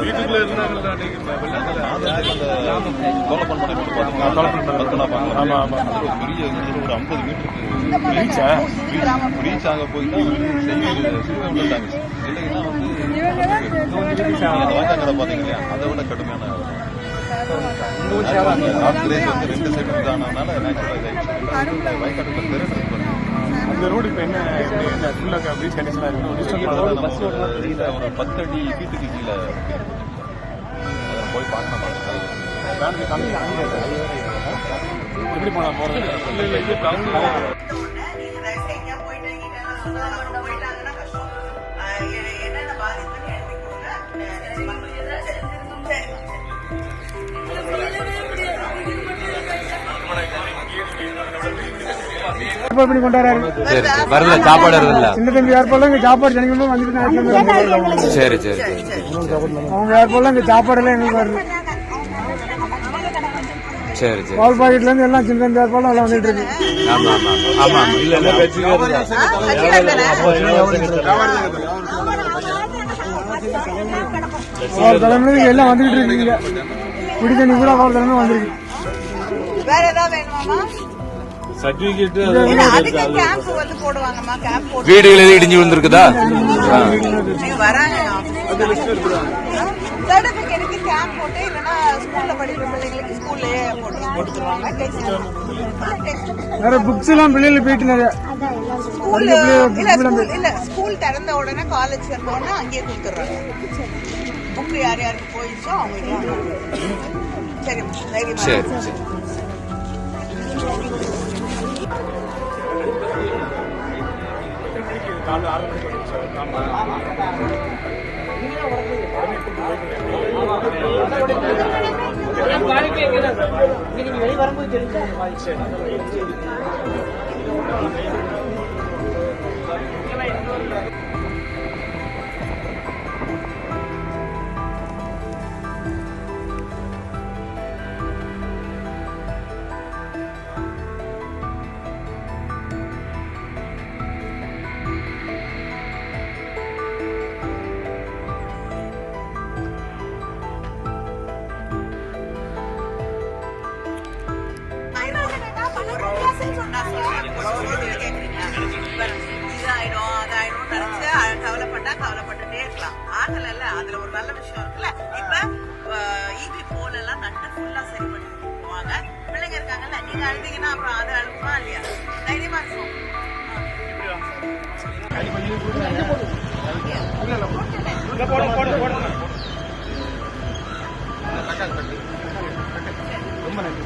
வீட்டுக்குள்ள இருந்தாங்கல்ல தோலப்பன்மனை மட்டும் பார்த்தீங்கன்னா ஒரு பெரிய ஒரு 50 மீட்டருக்கு ரீச் ஆக போய் தான் இல்லைன்னா வந்து வாய்க்காங்கடை பார்த்தீங்க இல்லையா அதை விட கடுமையான ரெண்டு சைடு இதானதுனால நேச்சுரலா வாய்க்காட்டுக்குள்ள திறன் அந்த ரோடு இப்போ என்ன ஃபுல்லாக பீச் கண்டிஷனாக இருக்கு. ஒரு 10 அடி வீட்டுக்கு கீழே போய் பார்க்கணும். எப்படி போனா போறது பண்ணி கொண்டாரு. வரல சாப்பாடு வரல. சின்ன தம்பி ஏற்பாடுல இங்க சாப்பாடு ஜனங்களும் வந்துட்டு சரி சரி அவங்க ஏற்பாடுல இங்க சாப்பாடு எல்லாம் எங்களுக்கு வருது. சரி சரி பால் பாக்கெட்ல இருந்து எல்லாம் சின்ன தம்பி ஏற்பாடு எல்லாம் வந்துட்டு இருக்கு. ஆமா ஆமா ஆமா இல்ல அவர் தலைமையில எல்லாம் வந்துட்டு இருக்கீங்க. குடி தண்ணி கூட அவர் தலைமையில வந்திருக்கு. வேற ஏதாவது வேணுமாமா? வீடுகள் எதுவும் இடிஞ்சு விழுந்திருக்குதா? வேற புக்ஸ் எல்லாம் பிள்ளைகள் போயிட்டு நிறைய ஸ்கூல் திறந்த உடனே காலேஜ் திறந்த உடனே அங்கேயே கொடுத்துட்றாங்க. புக் யார் யாருக்கு போயிடுச்சோ அவங்க சரி சரி சரி கவலைப்பட்டுட்டே இருக்கலாம். ஆகல அதுல ஒரு நல்ல விஷயம் இருக்குல்ல. இப்ப ஈபி போன் எல்லாம் நட்டு ஃபுல்லா சரி பண்ணி போவாங்க. பிள்ளைங்க இருக்காங்கல்ல, நீங்க அழுதீங்கன்னா அப்புறம் அதை அழுப்புமா இல்லையா? தைரியமா இருக்கும். ரொம்ப நன்றி.